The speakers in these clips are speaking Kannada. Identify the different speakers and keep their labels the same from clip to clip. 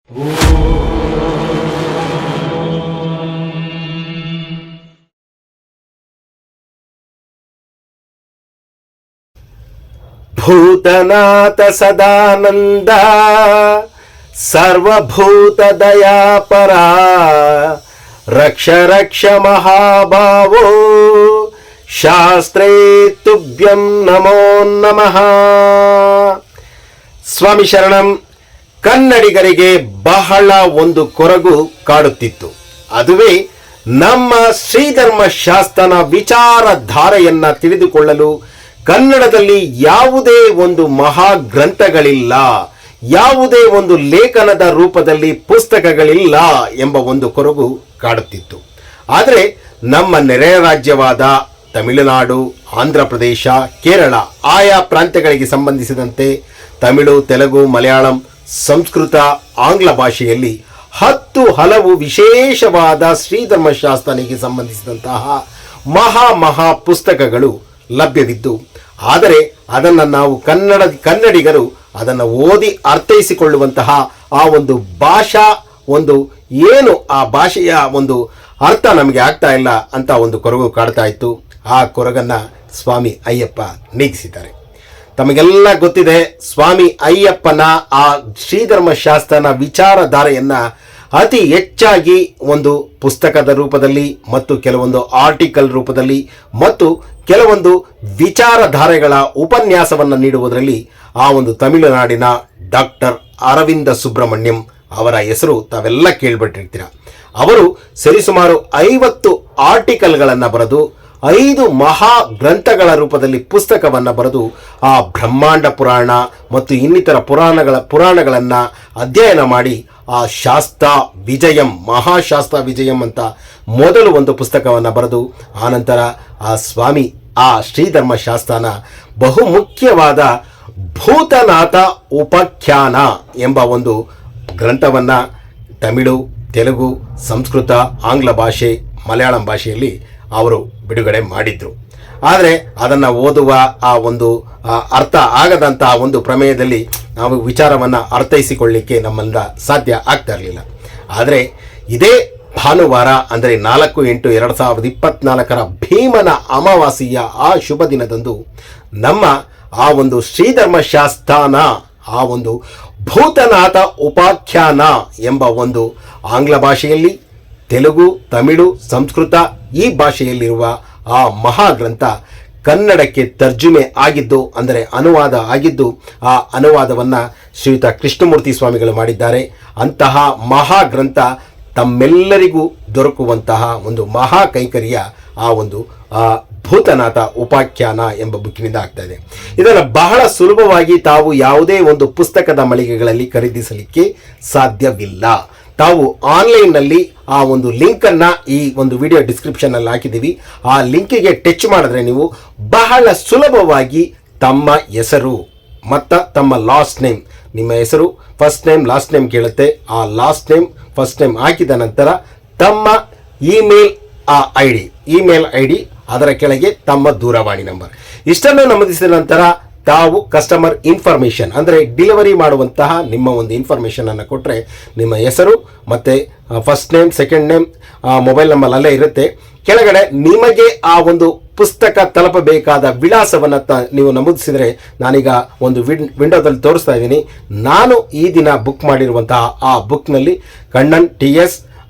Speaker 1: ಭೂತನಾಥ ಸದಾನಂದ ಸರ್ವಭೂತ ದಯಾಪರ ರಕ್ಷ ರಕ್ಷ ಮಹಾಭಾವೋ ಶಾಸ್ತ್ರೇ ತುಭ್ಯಂ ನಮೋ ನಮಃ. ಸ್ವಾಮಿ ಶರಣಂ. ಕನ್ನಡಿಗರಿಗೆ ಬಹಳ ಒಂದು ಕೊರಗು ಕಾಡುತ್ತಿತ್ತು. ಅದುವೇ ನಮ್ಮ ಶ್ರೀಧರ್ಮಶಾಸ್ತ್ರನ ವಿಚಾರಧಾರೆಯನ್ನ ತಿಳಿದುಕೊಳ್ಳಲು ಕನ್ನಡದಲ್ಲಿ ಯಾವುದೇ ಒಂದು ಮಹಾಗ್ರಂಥಗಳಿಲ್ಲ, ಯಾವುದೇ ಒಂದು ಲೇಖನದ ರೂಪದಲ್ಲಿ ಪುಸ್ತಕಗಳಿಲ್ಲ ಎಂಬ ಒಂದು ಕೊರಗು ಕಾಡುತ್ತಿತ್ತು. ಆದರೆ ನಮ್ಮ ನೆರೆಯ ರಾಜ್ಯವಾದ ತಮಿಳುನಾಡು, ಆಂಧ್ರ ಪ್ರದೇಶ, ಕೇರಳ ಆಯಾ ಪ್ರಾಂತ್ಯಗಳಿಗೆ ಸಂಬಂಧಿಸಿದಂತೆ ತಮಿಳು, ತೆಲುಗು, ಮಲಯಾಳಂ, ಸಂಸ್ಕೃತ, ಆಂಗ್ಲ ಭಾಷೆಯಲ್ಲಿ ಹಲವು ವಿಶೇಷವಾದ ಶ್ರೀಧರ್ಮಶಾಸ್ತ್ರನಿಗೆ ಸಂಬಂಧಿಸಿದಂತಹ ಮಹಾ ಪುಸ್ತಕಗಳು ಲಭ್ಯವಿದ್ದು, ಆದರೆ ಅದನ್ನು ನಾವು ಕನ್ನಡಿಗರು ಅದನ್ನು ಓದಿ ಅರ್ಥೈಸಿಕೊಳ್ಳುವಂತಹ ಆ ಒಂದು ಭಾಷಾ ಒಂದು ಏನು ಆ ಭಾಷೆಯ ಒಂದು ಅರ್ಥ ನಮಗೆ ಆಗ್ತಾ ಇಲ್ಲ ಅಂತ ಒಂದು ಕೊರಗು ಕಾಡ್ತಾ ಇತ್ತು. ಆ ಕೊರಗನ್ನು ಸ್ವಾಮಿ ಅಯ್ಯಪ್ಪ ನೀಗಿಸಿದ್ದಾರೆ. ತಮಗೆಲ್ಲ ಗೊತ್ತಿದೆ, ಸ್ವಾಮಿ ಅಯ್ಯಪ್ಪನ ಆ ಶ್ರೀಧರ್ಮಶಾಸ್ತ್ರನ ವಿಚಾರಧಾರೆಯನ್ನು ಅತಿ ಹೆಚ್ಚಾಗಿ ಒಂದು ಪುಸ್ತಕದ ರೂಪದಲ್ಲಿ ಮತ್ತು ಕೆಲವೊಂದು ಆರ್ಟಿಕಲ್ ರೂಪದಲ್ಲಿ ಮತ್ತು ಕೆಲವೊಂದು ವಿಚಾರಧಾರೆಗಳ ಉಪನ್ಯಾಸವನ್ನು ನೀಡುವುದರಲ್ಲಿ ಆ ಒಂದು ತಮಿಳುನಾಡಿನ ಡಾಕ್ಟರ್ ಅರವಿಂದ ಸುಬ್ರಹ್ಮಣ್ಯಂ ಅವರ ಹೆಸರು ತಾವೆಲ್ಲ ಕೇಳಿಬಿಟ್ಟಿರ್ತೀರ. ಅವರು ಸರಿಸುಮಾರು 50 ಆರ್ಟಿಕಲ್ಗಳನ್ನು ಬರೆದು 5 ಮಹಾ ಗ್ರಂಥಗಳ ರೂಪದಲ್ಲಿ ಪುಸ್ತಕವನ್ನು ಬರೆದು ಆ ಬ್ರಹ್ಮಾಂಡ ಪುರಾಣ ಮತ್ತು ಇನ್ನಿತರ ಪುರಾಣಗಳನ್ನು ಅಧ್ಯಯನ ಮಾಡಿ ಆ ಶಾಸ್ತ್ರ ವಿಜಯಂ, ಮಹಾಶಾಸ್ತ್ರ ವಿಜಯಂ ಅಂತ ಮೊದಲು ಒಂದು ಪುಸ್ತಕವನ್ನು ಬರೆದು ಆನಂತರ ಆ ಸ್ವಾಮಿ ಆ ಶ್ರೀಧರ್ಮಶಾಸ್ತ್ರನ ಬಹುಮುಖ್ಯವಾದ ಭೂತನಾಥ ಉಪಾಖ್ಯಾನ ಎಂಬ ಒಂದು ಗ್ರಂಥವನ್ನು ತಮಿಳು, ತೆಲುಗು, ಸಂಸ್ಕೃತ, ಆಂಗ್ಲ ಭಾಷೆ, ಮಲಯಾಳಂ ಭಾಷೆಯಲ್ಲಿ ಅವರು ಬಿಡುಗಡೆ ಮಾಡಿದ್ರು. ಆದರೆ ಅದನ್ನು ಓದುವ ಆ ಒಂದು ಅರ್ಥ ಆಗದಂಥ ಒಂದು ಪ್ರಮೇಯದಲ್ಲಿ ನಾವು ವಿಚಾರವನ್ನು ಅರ್ಥೈಸಿಕೊಳ್ಳಲಿಕ್ಕೆ ನಮ್ಮಿಂದ ಸಾಧ್ಯ ಆಗ್ತಾ ಇರಲಿಲ್ಲ. ಆದರೆ ಇದೇ ಭಾನುವಾರ ಅಂದರೆ 4/8/2024 ಭೀಮನ ಅಮಾವಾಸ್ಯೆಯ ಆ ಶುಭ ದಿನದಂದು ನಮ್ಮ ಆ ಒಂದು ಶ್ರೀಧರ್ಮಶಾಸ್ತ್ರನ ಆ ಒಂದು ಭೂತನಾಥ ಉಪಾಖ್ಯಾನ ಎಂಬ ಒಂದು ಆಂಗ್ಲ ಭಾಷೆಯಲ್ಲಿ, ತೆಲುಗು, ತಮಿಳು, ಸಂಸ್ಕೃತ ಈ ಭಾಷೆಯಲ್ಲಿರುವ ಆ ಮಹಾಗ್ರಂಥ ಕನ್ನಡಕ್ಕೆ ತರ್ಜುಮೆ ಆಗಿದ್ದು, ಅಂದರೆ ಅನುವಾದ ಆಗಿದ್ದು, ಆ ಅನುವಾದವನ್ನು ಶ್ರೀಯುತ ಕೃಷ್ಣಮೂರ್ತಿ ಸ್ವಾಮಿಗಳು ಮಾಡಿದ್ದಾರೆ. ಅಂತಹ ಮಹಾಗ್ರಂಥ ತಮ್ಮೆಲ್ಲರಿಗೂ ದೊರಕುವಂತಹ ಒಂದು ಮಹಾ ಕೈಕರ್ಯ ಆ ಒಂದು ಭೂತನಾಥ ಉಪಾಖ್ಯಾನ ಎಂಬ ಬುಕ್ಕಿನಿಂದ ಆಗ್ತಾ ಇದೆ. ಇದನ್ನು ಬಹಳ ಸುಲಭವಾಗಿ ತಾವು ಯಾವುದೇ ಒಂದು ಪುಸ್ತಕದ ಮಳಿಗೆಗಳಲ್ಲಿ ಖರೀದಿಸಲಿಕ್ಕೆ ಸಾಧ್ಯವಿಲ್ಲ. ತಾವು ಆನ್ಲೈನ್ನಲ್ಲಿ ಆ ಒಂದು ಲಿಂಕನ್ನು ಈ ಒಂದು ವಿಡಿಯೋ ಡಿಸ್ಕ್ರಿಪ್ಷನ್ನಲ್ಲಿ ಹಾಕಿದ್ದೀವಿ. ಆ ಲಿಂಕಿಗೆ ಟಚ್ ಮಾಡಿದ್ರೆ ನೀವು ಬಹಳ ಸುಲಭವಾಗಿ ತಮ್ಮ ಹೆಸರು ಮತ್ತು ತಮ್ಮ ಲಾಸ್ಟ್ ನೇಮ್, ನಿಮ್ಮ ಹೆಸರು ಫಸ್ಟ್ ನೇಮ್ ಲಾಸ್ಟ್ ನೇಮ್ ಕೇಳುತ್ತೆ. ಆ ಲಾಸ್ಟ್ ನೇಮ್ ಫಸ್ಟ್ ನೇಮ್ ಹಾಕಿದ ನಂತರ ತಮ್ಮ ಇಮೇಲ್ ಐ ಡಿ ಅದರ ಕೆಳಗೆ ತಮ್ಮ ದೂರವಾಣಿ ನಂಬರ್ ಇಷ್ಟನ್ನು ನಮೂದಿಸಿದ ನಂತರ ತಾವು ಕಸ್ಟಮರ್ ಇನ್ಫಾರ್ಮೇಷನ್ ಅಂದರೆ ಡೆಲಿವರಿ ಮಾಡುವಂತಹ ನಿಮ್ಮ ಒಂದು ಇನ್ಫಾರ್ಮೇಷನನ್ನು ಕೊಟ್ಟರೆ ನಿಮ್ಮ ಹೆಸರು ಮತ್ತು first name, second name, mobile number ಅಲ್ಲೇ ಇರುತ್ತೆ. ಕೆಳಗಡೆ ನಿಮಗೆ ಆ ಒಂದು ಪುಸ್ತಕ ತಲುಪಬೇಕಾದ ವಿಳಾಸವನ್ನು ನೀವು ನಮೂದಿಸಿದರೆ, ನಾನೀಗ ಒಂದು ವಿಂಡೋದಲ್ಲಿ ತೋರಿಸ್ತಾ ಇದ್ದೀನಿ. ನಾನು ಈ ದಿನ ಬುಕ್ ಮಾಡಿರುವಂತಹ ಆ ಬುಕ್ನಲ್ಲಿ ಕಣ್ಣನ್ TS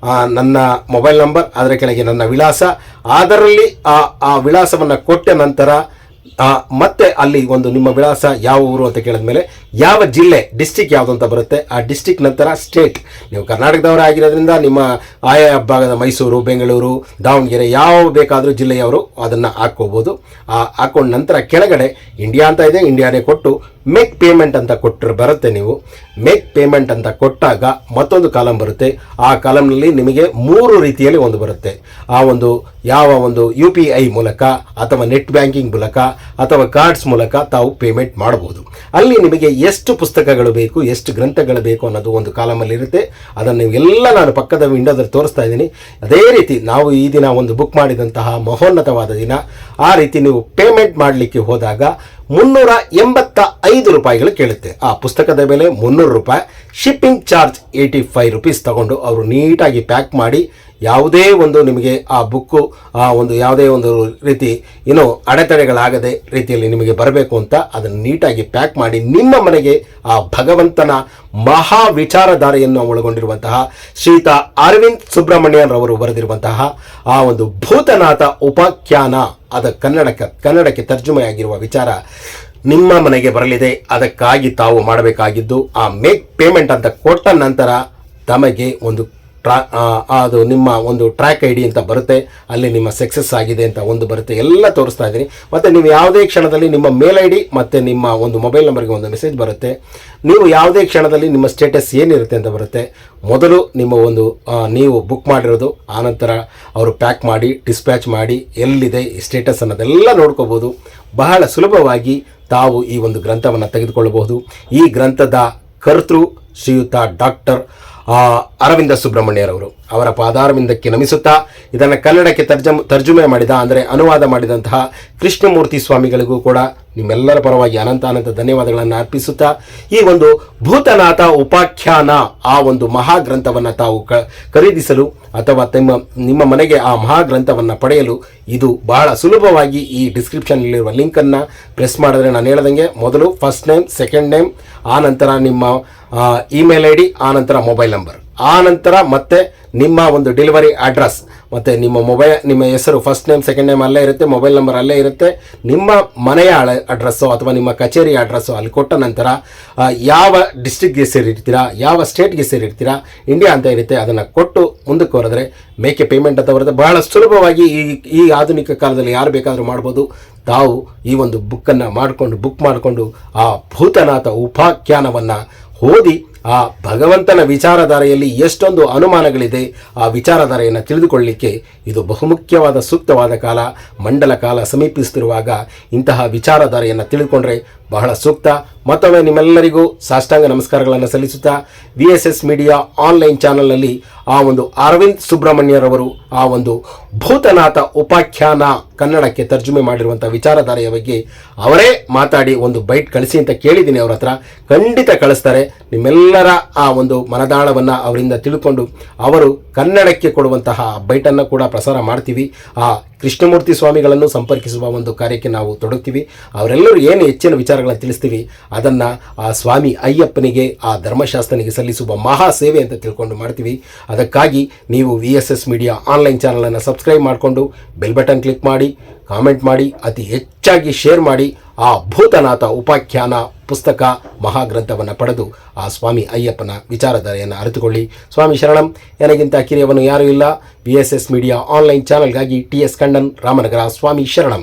Speaker 1: ನನ್ನ ಮೊಬೈಲ್ ನಂಬರ್, ಅದರ ಕೆಳಗೆ ನನ್ನ ವಿಳಾಸ, ಅದರಲ್ಲಿ ಆ ವಿಳಾಸವನ್ನು ಕೊಟ್ಟ ನಂತರ ಮತ್ತೆ ಅಲ್ಲಿ ಒಂದು ನಿಮ್ಮ ವಿಳಾಸ ಯಾವ ಊರು ಅಂತ ಕೇಳಿದ ಮೇಲೆ ಯಾವ ಜಿಲ್ಲೆ, ಡಿಸ್ಟಿಕ್ ಯಾವುದು ಅಂತ ಬರುತ್ತೆ. ಆ ಡಿಸ್ಟಿಕ್ ನಂತರ ಸ್ಟೇಟ್, ನೀವು ಕರ್ನಾಟಕದವರೇ ಆಗಿರೋದ್ರಿಂದ ನಿಮ್ಮ ಆಯಾ ಭಾಗದ ಮೈಸೂರು, ಬೆಂಗಳೂರು, ದಾವಣಗೆರೆ ಯಾವ ಬೇಕಾದರೂ ಜಿಲ್ಲೆಯವರು ಅದನ್ನು ಹಾಕ್ಕೋಬೋದು. ಹಾಕೊಂಡ ನಂತರ ಕೆಳಗಡೆ ಇಂಡಿಯಾ ಅಂತ ಇದೆ, ಇಂಡಿಯಾನೇ ಕೊಟ್ಟು ಮೇಕ್ ಪೇಮೆಂಟ್ ಅಂತ ಕೊಟ್ಟರೆ ಬರುತ್ತೆ. ನೀವು ಮೇಕ್ ಪೇಮೆಂಟ್ ಅಂತ ಕೊಟ್ಟಾಗ ಮತ್ತೊಂದು ಕಾಲಮ್ ಬರುತ್ತೆ. ಆ ಕಾಲಮ್ನಲ್ಲಿ ನಿಮಗೆ 3 ರೀತಿಯಲ್ಲಿ ಒಂದು ಬರುತ್ತೆ. ಆ ಒಂದು ಯಾವ ಒಂದು UPI ಮೂಲಕ ಅಥವಾ ನೆಟ್ ಬ್ಯಾಂಕಿಂಗ್ ಮೂಲಕ ಅಥವಾ ಕಾರ್ಡ್ಸ್ ಮೂಲಕ ತಾವು ಪೇಮೆಂಟ್ ಮಾಡಬಹುದು. ಅಲ್ಲಿ ನಿಮಗೆ ಎಷ್ಟು ಪುಸ್ತಕಗಳು ಬೇಕು, ಎಷ್ಟು ಗ್ರಂಥಗಳು ಬೇಕು ಅನ್ನೋದು ಒಂದು ಕಾಲಮಲ್ಲಿ ಇರುತ್ತೆ. ಅದನ್ನು ಎಲ್ಲ ನಾನು ಪಕ್ಕದ ವಿಂಡೋದಲ್ಲಿ ತೋರಿಸ್ತಾ ಇದ್ದೀನಿ. ಅದೇ ರೀತಿ ನಾವು ಈ ದಿನ ಒಂದು ಬುಕ್ ಮಾಡಿದಂತಹ ಮಹೋನ್ನತವಾದ ದಿನ. ಆ ರೀತಿ ನೀವು ಪೇಮೆಂಟ್ ಮಾಡಲಿಕ್ಕೆ ಹೋದಾಗ 385 ರೂಪಾಯಿಗಳು ಕೇಳುತ್ತೆ. ಆ ಪುಸ್ತಕದ ಬೆಲೆ 300 ರೂಪಾಯಿ, ಶಿಪ್ಪಿಂಗ್ ಚಾರ್ಜ್ 85 ರುಪೀಸ್ ತಗೊಂಡು ಅವರು ನೀಟಾಗಿ ಪ್ಯಾಕ್ ಮಾಡಿ ಯಾವುದೇ ಒಂದು ನಿಮಗೆ ಆ ಬುಕ್ಕು ಯಾವುದೇ ಒಂದು ರೀತಿ ಅಡೆತಡೆಗಳಾಗದೆ ರೀತಿಯಲ್ಲಿ ನಿಮಗೆ ಬರಬೇಕು ಅಂತ ಅದನ್ನು ನೀಟಾಗಿ ಪ್ಯಾಕ್ ಮಾಡಿ ನಿಮ್ಮ ಮನೆಗೆ ಆ ಭಗವಂತನ ಮಹಾ ವಿಚಾರಧಾರೆಯನ್ನು ಒಳಗೊಂಡಿರುವಂತಹ ಶ್ರೀಯುತ ಅರವಿಂದ್ ಸುಬ್ರಹ್ಮಣ್ಯನ್ ರವರು ಬರೆದಿರುವಂತಹ ಆ ಒಂದು ಭೂತನಾಥ ಉಪಾಖ್ಯಾನ, ಅದ ಕನ್ನಡಕ್ಕೆ ತರ್ಜುಮೆಯಾಗಿರುವ ವಿಚಾರ ನಿಮ್ಮ ಮನೆಗೆ ಬರಲಿದೆ. ಅದಕ್ಕಾಗಿ ತಾವು ಮಾಡಬೇಕಾಗಿದ್ದು ಆ ಮೇಕ್ ಪೇಮೆಂಟ್ ಅಂತ ಕೊಟ್ಟ ನಂತರ ತಮಗೆ ಒಂದು ಅದು ನಿಮ್ಮ ಒಂದು ಟ್ರ್ಯಾಕ್ ಐ ಡಿ ಅಂತ ಬರುತ್ತೆ. ಅಲ್ಲಿ ನಿಮ್ಮ ಸಕ್ಸಸ್ ಆಗಿದೆ ಅಂತ ಒಂದು ಬರುತ್ತೆ, ಎಲ್ಲ ತೋರಿಸ್ತಾ ಇದ್ದೀನಿ. ಮತ್ತು ನೀವು ಯಾವುದೇ ಕ್ಷಣದಲ್ಲಿ ನಿಮ್ಮ ಮೇಲ್ ಐ ಡಿ ಮತ್ತು ನಿಮ್ಮ ಒಂದು ಮೊಬೈಲ್ ನಂಬರ್ಗೆ ಒಂದು ಮೆಸೇಜ್ ಬರುತ್ತೆ. ನೀವು ಯಾವುದೇ ಕ್ಷಣದಲ್ಲಿ ನಿಮ್ಮ ಸ್ಟೇಟಸ್ ಏನಿರುತ್ತೆ ಅಂತ ಬರುತ್ತೆ. ಮೊದಲು ನಿಮ್ಮ ಒಂದು ನೀವು ಬುಕ್ ಮಾಡಿರೋದು, ಆನಂತರ ಅವರು ಪ್ಯಾಕ್ ಮಾಡಿ ಡಿಸ್ಪ್ಯಾಚ್ ಮಾಡಿ ಎಲ್ಲಿದೆ ಸ್ಟೇಟಸ್ ಅನ್ನೋದೆಲ್ಲ ನೋಡ್ಕೋಬೋದು. ಬಹಳ ಸುಲಭವಾಗಿ ತಾವು ಈ ಒಂದು ಗ್ರಂಥವನ್ನು ತೆಗೆದುಕೊಳ್ಳಬಹುದು. ಈ ಗ್ರಂಥದ ಕರ್ತೃ ಶ್ರೀಯುತ ಡಾಕ್ಟರ್ ಅರವಿಂದ ಸುಬ್ರಹ್ಮಣ್ಯರವರು. ಅವರ ಪಾದಾರವಿಂದಕ್ಕೆ ನಮಿಸುತ್ತಾ ಇದನ್ನು ಕನ್ನಡಕ್ಕೆ ತರ್ಜುಮೆ ಮಾಡಿದ ಅಂದರೆ ಅನುವಾದ ಮಾಡಿದಂತಹ ಕೃಷ್ಣಮೂರ್ತಿ ಸ್ವಾಮಿಗಳಿಗೂ ಕೂಡ ನಿಮ್ಮೆಲ್ಲರ ಪರವಾಗಿ ಅನಂತ ಧನ್ಯವಾದಗಳನ್ನು ಅರ್ಪಿಸುತ್ತಾ ಈ ಒಂದು ಭೂತನಾಥ ಉಪಾಖ್ಯಾನ ಆ ಒಂದು ಮಹಾಗ್ರಂಥವನ್ನು ತಾವು ಖರೀದಿಸಲು ಅಥವಾ ನಿಮ್ಮ ಮನೆಗೆ ಆ ಮಹಾಗ್ರಂಥವನ್ನು ಪಡೆಯಲು ಇದು ಬಹಳ ಸುಲಭವಾಗಿ ಈ ಡಿಸ್ಕ್ರಿಪ್ಷನ್ನಲ್ಲಿರುವ ಲಿಂಕನ್ನು ಪ್ರೆಸ್ ಮಾಡಿದ್ರೆ ನಾನು ಹೇಳ್ದಂಗೆ ಮೊದಲು ಫಸ್ಟ್ ನೇಮ್, ಸೆಕೆಂಡ್ ನೇಮ್, ಆನಂತರ ನಿಮ್ಮ ಇಮೇಲ್ ಐ ಡಿ, ಆನಂತರ ಮೊಬೈಲ್ ನಂಬರ್, ಆನಂತರ ಮತ್ತೆ ನಿಮ್ಮ ಒಂದು ಡೆಲಿವರಿ ಅಡ್ರೆಸ್ ಮತ್ತು ನಿಮ್ಮ ಹೆಸರು, ಫಸ್ಟ್ ನೇಮ್ ಸೆಕೆಂಡ್ ನೇಮ್ ಅಲ್ಲೇ ಇರುತ್ತೆ, ಮೊಬೈಲ್ ನಂಬರ್ ಅಲ್ಲೇ ಇರುತ್ತೆ. ನಿಮ್ಮ ಮನೆಯ ಅಡ್ರೆಸ್ಸು ಅಥವಾ ನಿಮ್ಮ ಕಚೇರಿ ಅಡ್ರೆಸ್ಸು ಅಲ್ಲಿ ಕೊಟ್ಟ ನಂತರ ಯಾವ ಡಿಸ್ಟ್ರಿಕ್ಟ್ಗೆ ಸೇರಿರ್ತೀರಾ, ಯಾವ ಸ್ಟೇಟ್ಗೆ ಸೇರಿರ್ತೀರಾ, ಇಂಡಿಯಾ ಅಂತ ಇರುತ್ತೆ. ಅದನ್ನು ಕೊಟ್ಟು ಮುಂದಕ್ಕೆ ಹೊರದ್ರೆ ಮೇಕೆ ಪೇಮೆಂಟ್ ಅಂತ ಬರುತ್ತೆ. ಬಹಳ ಸುಲಭವಾಗಿ ಈ ಆಧುನಿಕ ಕಾಲದಲ್ಲಿ ಯಾರು ಬೇಕಾದರೂ ಮಾಡ್ಬೋದು. ತಾವು ಈ ಒಂದು ಬುಕ್ ಮಾಡಿಕೊಂಡು ಆ ಭೂತನಾಥ ಉಪಾಖ್ಯಾನವನ್ನು ಓದಿ ಆ ಭಗವಂತನ ವಿಚಾರಧಾರೆಯಲ್ಲಿ ಎಷ್ಟೊಂದು ಅನುಮಾನಗಳಿದೆ ಆ ವಿಚಾರಧಾರೆಯನ್ನು ತಿಳಿದುಕೊಳ್ಳಲಿಕ್ಕೆ ಇದು ಬಹುಮುಖ್ಯವಾದ ಸೂಕ್ತವಾದ ಕಾಲ. ಮಂಡಲ ಕಾಲ ಸಮೀಪಿಸುತ್ತಿರುವಾಗ ಇಂತಹ ವಿಚಾರಧಾರೆಯನ್ನು ತಿಳಿದುಕೊಂಡ್ರೆ ಬಹಳ ಸೂಕ್ತ. ಮತ್ತೊಮ್ಮೆ ನಿಮ್ಮೆಲ್ಲರಿಗೂ ಸಾಷ್ಟಾಂಗ ನಮಸ್ಕಾರಗಳನ್ನು ಸಲ್ಲಿಸುತ್ತಾ VSS ಮೀಡಿಯಾ ಆನ್ಲೈನ್ ಚಾನಲ್ನಲ್ಲಿ ಆ ಒಂದು ಅರವಿಂದ್ ಸುಬ್ರಹ್ಮಣ್ಯರವರು ಆ ಒಂದು ಭೂತನಾಥ ಉಪಾಖ್ಯಾನ ಕನ್ನಡಕ್ಕೆ ತರ್ಜುಮೆ ಮಾಡಿರುವಂಥ ವಿಚಾರಧಾರೆಯ ಬಗ್ಗೆ ಅವರೇ ಮಾತಾಡಿ ಒಂದು ಬೈಟ್ ಕಳಿಸಿ ಅಂತ ಕೇಳಿದ್ದೀನಿ. ಅವ್ರ ಹತ್ರ ಖಂಡಿತ ಕಳಿಸ್ತಾರೆ. ನಿಮ್ಮೆಲ್ಲರ ಆ ಒಂದು ಮನದಾಳವನ್ನು ಅವರಿಂದ ತಿಳ್ಕೊಂಡು ಅವರು ಕನ್ನಡಕ್ಕೆ ಕೊಡುವಂತಹ ಬೈಟನ್ನು ಕೂಡ ಪ್ರಸಾರ ಮಾಡ್ತೀವಿ. ಆ ಕೃಷ್ಣಮೂರ್ತಿ ಸ್ವಾಮಿಗಳನ್ನು ಸಂಪರ್ಕಿಸುವ ಒಂದು ಕಾರ್ಯಕ್ಕೆ ನಾವು ತೊಡಗ್ತೀವಿ. ಅವರೆಲ್ಲರೂ ಏನು ಹೆಚ್ಚಿನ ವಿಚಾರಗಳನ್ನು ತಿಳಿಸ್ತೀವಿ ಅದನ್ನು ಆ ಸ್ವಾಮಿ ಅಯ್ಯಪ್ಪನಿಗೆ, ಆ ಧರ್ಮಶಾಸ್ತ್ರನಿಗೆ ಸಲ್ಲಿಸುವ ಮಹಾ ಸೇವೆ ಅಂತ ತಿಳ್ಕೊಂಡು ಮಾಡ್ತೀವಿ. ಅದಕ್ಕಾಗಿ ನೀವು VSS ಮೀಡಿಯಾ ಆನ್ಲೈನ್ ಚಾನಲನ್ನು ಸಬ್ಸ್ಕ್ರೈಬ್ ಮಾಡಿಕೊಂಡು ಬೆಲ್ ಬಟನ್ ಕ್ಲಿಕ್ ಮಾಡಿ, ಕಾಮೆಂಟ್ ಮಾಡಿ, ಅತಿ ಹೆಚ್ಚಾಗಿ ಶೇರ್ ಮಾಡಿ ಆ ಭೂತನಾಥ ಉಪಾಖ್ಯಾನ ಪುಸ್ತಕ ಮಹಾಗ್ರಂಥವನ್ನು ಪಡೆದು ಆ ಸ್ವಾಮಿ ಅಯ್ಯಪ್ಪನ ವಿಚಾರಧಾರೆಯನ್ನು ಅರಿತುಕೊಳ್ಳಿ. ಸ್ವಾಮಿ ಶರಣಂ. ನನಗಿಂತ ಕಿರಿಯವನು ಯಾರೂ ಇಲ್ಲ. VSS ಮೀಡಿಯಾ ಆನ್ಲೈನ್ ಚಾನಲ್ಗಾಗಿ TS ಕಣ್ಣನ್, ರಾಮನಗರ. ಸ್ವಾಮಿ ಶರಣಂ.